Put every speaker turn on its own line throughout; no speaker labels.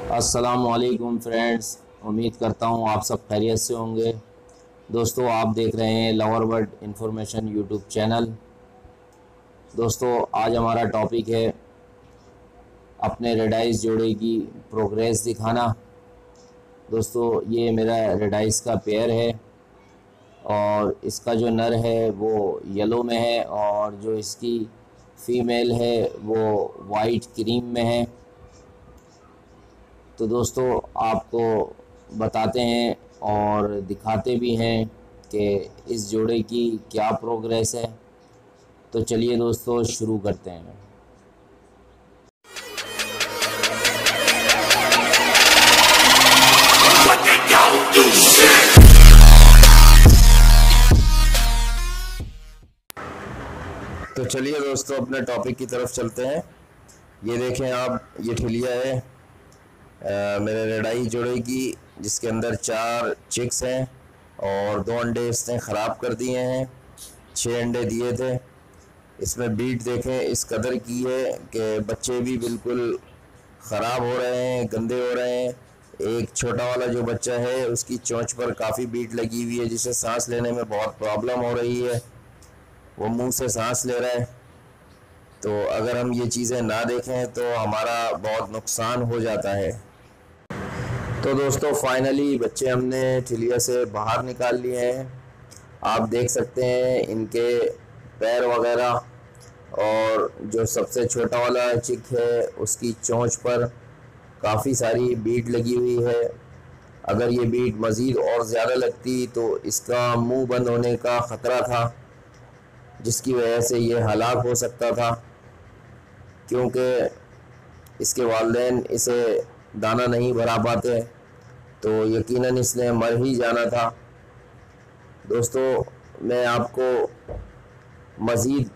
अस्सलामुअलैकुम फ्रेंड्स, उम्मीद करता हूँ आप सब खैरियत से होंगे। दोस्तों, आप देख रहे हैं lover word information YouTube channel. दोस्तों, आज हमारा टॉपिक है अपने रेडाइस जोड़े की प्रोग्रेस दिखाना। दोस्तों, ये मेरा रेडाइस का पेयर है और इसका जो नर है वो येलो में है और जो इसकी फ़ीमेल है वो वाइट क्रीम में है। तो दोस्तों, आपको बताते हैं और दिखाते भी हैं कि इस जोड़े की क्या प्रोग्रेस है। तो चलिए दोस्तों, शुरू करते हैं। तो चलिए दोस्तों, अपने टॉपिक की तरफ चलते हैं। ये देखें आप, ये ठिलिया है मेरे रेडाई जोड़े की, जिसके अंदर 4 चिक्स हैं और 2 अंडे इसने ख़राब कर दिए हैं। 6 अंडे दिए थे। इसमें बीट देखें इस कदर की है कि बच्चे भी बिल्कुल ख़राब हो रहे हैं, गंदे हो रहे हैं। एक छोटा वाला जो बच्चा है उसकी चोंच पर काफ़ी बीट लगी हुई है, जिसे सांस लेने में बहुत प्रॉब्लम हो रही है। वो मुंह से सांस ले रहा है। तो अगर हम ये चीज़ें ना देखें तो हमारा बहुत नुकसान हो जाता है। तो दोस्तों, फाइनली बच्चे हमने ठिलिया से बाहर निकाल लिए हैं। आप देख सकते हैं इनके पैर वगैरह, और जो सबसे छोटा वाला चिक है उसकी चोंच पर काफ़ी सारी बीट लगी हुई है। अगर ये बीट मज़ीद और ज़्यादा लगती तो इसका मुंह बंद होने का ख़तरा था, जिसकी वजह से ये हलाक हो सकता था, क्योंकि इसके वालिदैन इसे दाना नहीं भरा पाते, तो यकीनन इसने मर ही जाना था। दोस्तों, मैं आपको मज़ीद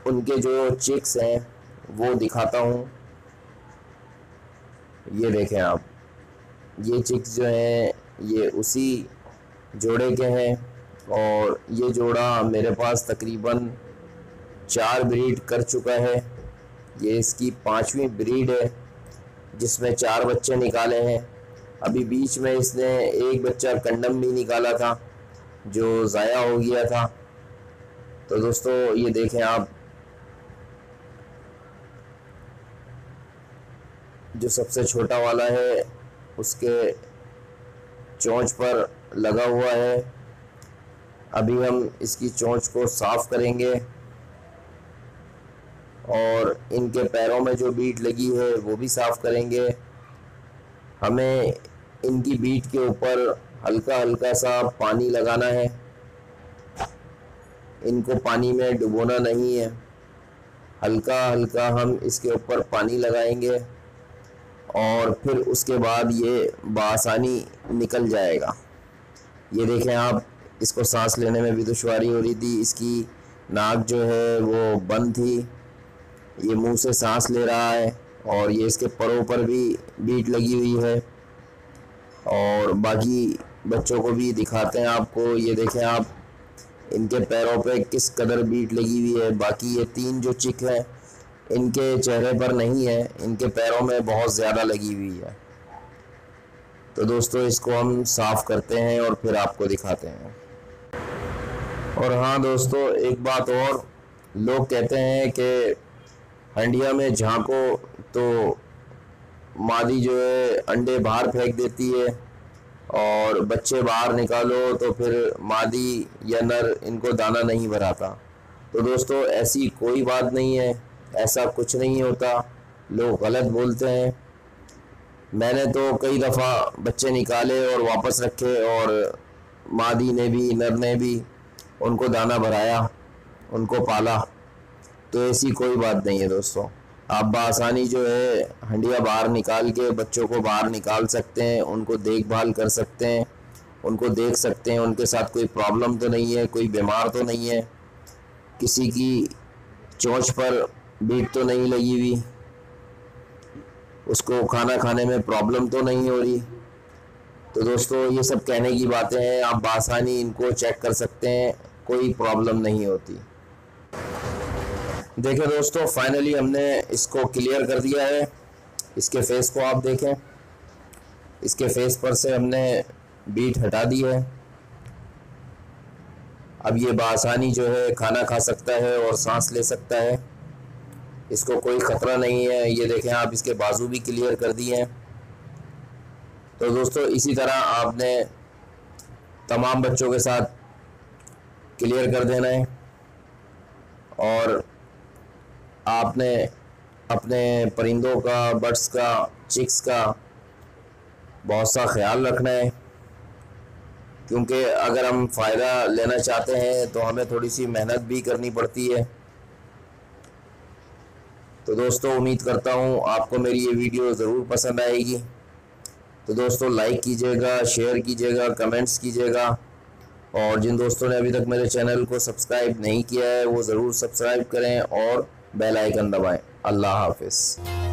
उनके जो चिक्स हैं वो दिखाता हूँ। ये देखें आप, ये चिक्स जो हैं ये उसी जोड़े के हैं और ये जोड़ा मेरे पास तकरीबन 4 ब्रीड कर चुका है। ये इसकी 5वीं ब्रीड है, जिसमें 4 बच्चे निकाले हैं। अभी बीच में इसने एक बच्चा कंडम भी निकाला था जो ज़ाया हो गया था। तो दोस्तों, ये देखें आप, जो सबसे छोटा वाला है उसके चोंच पर लगा हुआ है। अभी हम इसकी चोंच को साफ़ करेंगे और इनके पैरों में जो बीट लगी है वो भी साफ़ करेंगे। हमें इनकी बीट के ऊपर हल्का हल्का सा पानी लगाना है। इनको पानी में डुबोना नहीं है, हल्का हल्का हम इसके ऊपर पानी लगाएंगे और फिर उसके बाद ये बआसानी निकल जाएगा। ये देखें आप, इसको सांस लेने में भी दुश्वारी हो रही थी। इसकी नाक जो है वो बंद थी। ये मुंह से सांस ले रहा है और ये इसके परों पर भी बीट लगी हुई है। और बाकी बच्चों को भी दिखाते हैं आपको। ये देखें आप, इनके पैरों पे किस कदर बीट लगी हुई है। बाकी ये 3 जो चिक हैं इनके चेहरे पर नहीं है, इनके पैरों में बहुत ज़्यादा लगी हुई है। तो दोस्तों, इसको हम साफ़ करते हैं और फिर आपको दिखाते हैं। और हाँ दोस्तों, एक बात और, लोग कहते हैं कि हंडिया में झांको तो मादी जो है अंडे बाहर फेंक देती है और बच्चे बाहर निकालो तो फिर मादी या नर इनको दाना नहीं भराता। तो दोस्तों, ऐसी कोई बात नहीं है, ऐसा कुछ नहीं होता। लोग गलत बोलते हैं। मैंने तो कई दफ़ा बच्चे निकाले और वापस रखे और मादी ने भी नर ने भी उनको दाना भराया, उनको पाला। तो ऐसी कोई बात नहीं है दोस्तों। आप बआसानी जो है हंडिया बाहर निकाल के बच्चों को बाहर निकाल सकते हैं, उनको देखभाल कर सकते हैं, उनको देख सकते हैं उनके साथ कोई प्रॉब्लम तो नहीं है, कोई बीमार तो नहीं है, किसी की चोंच पर बीट तो नहीं लगी हुई, उसको खाना खाने में प्रॉब्लम तो नहीं हो रही। तो दोस्तों, ये सब कहने की बातें हैं। आप बआसानी इनको चेक कर सकते हैं, कोई प्रॉब्लम नहीं होती। देखिए दोस्तों, फाइनली हमने इसको क्लियर कर दिया है इसके फेस को आप देखें, इसके फेस पर से हमने बीट हटा दी है। अब ये बासानी जो है खाना खा सकता है और सांस ले सकता है, इसको कोई ख़तरा नहीं है। ये देखें आप, इसके बाजू भी क्लियर कर दिए हैं। तो दोस्तों इसी तरह आपने तमाम बच्चों के साथ क्लियर कर देना है और आपने अपने परिंदों का, बर्ड्स का, चिक्स का बहुत सा ख्याल रखना है, क्योंकि अगर हम फ़ायदा लेना चाहते हैं तो हमें थोड़ी सी मेहनत भी करनी पड़ती है। तो दोस्तों उम्मीद करता हूँ आपको मेरी ये वीडियो ज़रूर पसंद आएगी। तो दोस्तों लाइक कीजिएगा, शेयर कीजिएगा, कमेंट्स कीजिएगा, और जिन दोस्तों ने अभी तक मेरे चैनल को सब्सक्राइब नहीं किया है वो ज़रूर सब्सक्राइब करें और बेल आइकन दबाएं। अल्लाह हाफिज़।